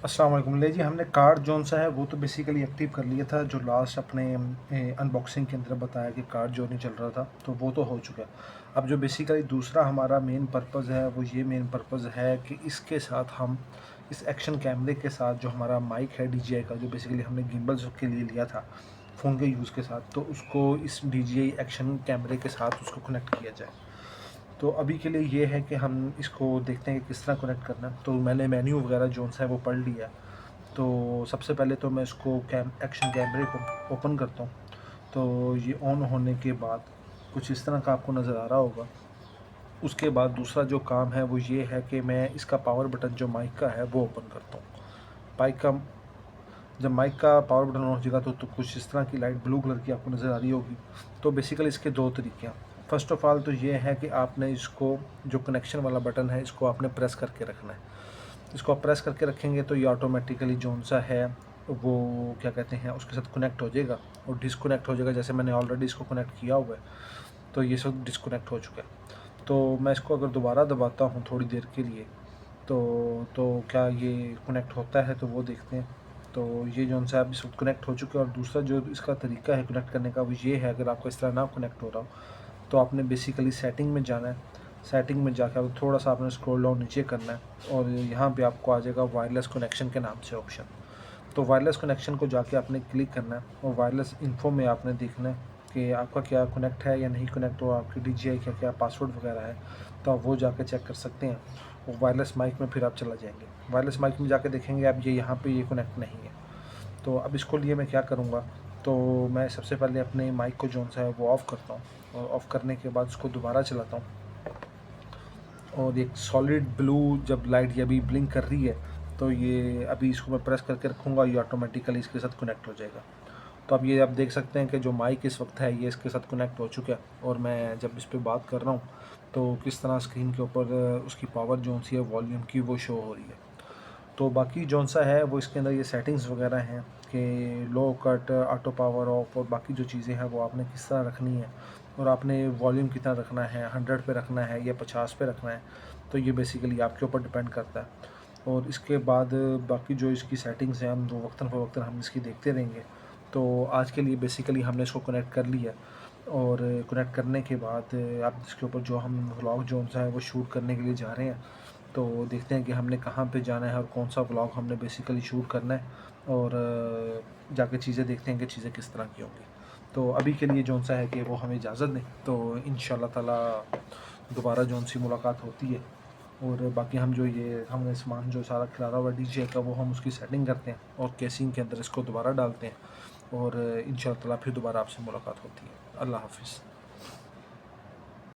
अस्सलाम वालेकुम। ले जी, हमने कार्ड जौन सा है वो तो बेसिकली एक्टिव कर लिया था, जो लास्ट अपने अनबॉक्सिंग के अंदर बताया कि कार्ड जो नहीं चल रहा था, तो वो तो हो चुका है। अब जो बेसिकली दूसरा हमारा मेन पर्पज़ है वो ये मेन पर्पज़ है कि इसके साथ हम इस एक्शन कैमरे के साथ जो हमारा माइक है DJI का, जो बेसिकली हमने गिम्बल्स के लिए लिया था फ़ोन के यूज़ के साथ, तो उसको इस DJI एक्शन कैमरे के साथ उसको कनेक्ट किया जाए। तो अभी के लिए ये है कि हम इसको देखते हैं कि किस तरह कनेक्ट करना है। तो मैंने मेन्यू वगैरह जो सा है वो पढ़ लिया। तो सबसे पहले तो मैं इसको एक्शन कैमरे को ओपन करता हूँ। तो ये ऑन होने के बाद कुछ इस तरह का आपको नज़र आ रहा होगा। उसके बाद दूसरा जो काम है वो ये है कि मैं इसका पावर बटन जो माइक का है वो ओपन करता हूँ। माइक का जब माइक का पावर बटन ऑन हो जाएगा तो कुछ इस तरह की लाइट ब्लू कलर की आपको नज़र आ रही होगी। तो बेसिकली इसके दो तरीके हैं। फ़र्स्ट ऑफ़ ऑल तो ये है कि आपने इसको जो कनेक्शन वाला बटन है इसको आपने प्रेस करके रखना है। इसको आप प्रेस करके रखेंगे तो ये ऑटोमेटिकली जौन सा है वो क्या कहते हैं उसके साथ कनेक्ट हो जाएगा और डिसकनेक्ट हो जाएगा। जैसे मैंने ऑलरेडी इसको कनेक्ट किया हुआ है तो ये सब डिसकनेक्ट हो चुका है। तो मैं इसको अगर दोबारा दबाता हूँ थोड़ी देर के लिए तो क्या ये कनेक्ट होता है, तो वो देखते हैं। तो ये जो सा अभी सब कनेक्ट हो चुके हैं। और दूसरा जो इसका तरीका है कनेक्ट करने का वो ये है, अगर आपको इस तरह ना कनेक्ट हो रहा हो तो आपने बेसिकली सेटिंग में जाना है। सेटिंग में जाकर थोड़ा सा आपने स्क्रॉल डाउन नीचे करना है और यहाँ पे आपको आ जाएगा वायरलेस कनेक्शन के नाम से ऑप्शन। तो वायरलेस कनेक्शन को जाके आपने क्लिक करना है और वायरलेस इन्फो में आपने देखना है कि आपका क्या कनेक्ट है या नहीं कनेक्ट हो, आपकी DJI का क्या पासवर्ड वगैरह है, तो आप वो जाके चेक कर सकते हैं। और वायरलेस माइक में फिर आप चला जाएंगे, वायरलेस माइक में जाके देखेंगे आप ये यहाँ पे ये कनेक्ट नहीं है। तो अब इसको लिए मैं क्या करूँगा, तो मैं सबसे पहले अपने माइक को जो सा है वो ऑफ़ करता हूँ और ऑफ़ करने के बाद उसको दोबारा चलाता हूँ। और एक सॉलिड ब्लू जब लाइट ये अभी ब्लिंक कर रही है तो ये अभी इसको मैं प्रेस करके रखूँगा, ये ऑटोमेटिकली इसके साथ कनेक्ट हो जाएगा। तो अब ये आप देख सकते हैं कि जो माइक इस वक्त है ये इसके साथ कनेक्ट हो चुका है और मैं जब इस पर बात कर रहा हूँ तो किस तरह स्क्रीन के ऊपर उसकी पावर जो सी है वॉल्यूम की वो शो हो रही है। तो बाकी जौन सा है वो इसके अंदर ये सेटिंग्स वगैरह हैं कि लो कट, ऑटो पावर ऑफ और बाकी जो चीज़ें हैं वो आपने किस तरह रखनी है और आपने वॉल्यूम कितना रखना है, 100 पे रखना है या 50 पे रखना है। तो ये बेसिकली आपके ऊपर डिपेंड करता है। और इसके बाद बाकी जो इसकी सेटिंग्स हैं हम वक्तन फ़वक्तन हम इसकी देखते रहेंगे। तो आज के लिए बेसिकली हमने इसको कनेक्ट कर लिया और कनेक्ट करने के बाद आप इसके ऊपर जो हम व्लॉग जो सा है वो शूट करने के लिए जा रहे हैं। तो देखते हैं कि हमने कहाँ पे जाना है और कौन सा व्लॉग हमने बेसिकली शूट करना है और जाके चीज़ें देखते हैं कि चीज़ें किस तरह की होंगी। तो अभी के लिए जौन सा है कि वो हमें इजाज़त दें, तो इंशाल्लाह ताला दोबारा जौन सी मुलाकात होती है। और बाकी हम जो ये हमने सामान जो सारा खिलारा हुआ DJI का वो हम उसकी सेटिंग करते हैं और केसिंग के अंदर इसको दोबारा डालते हैं और इंशाल्लाह ताला फिर दोबारा आपसे मुलाकात होती है। अल्लाह हाफ़िज़।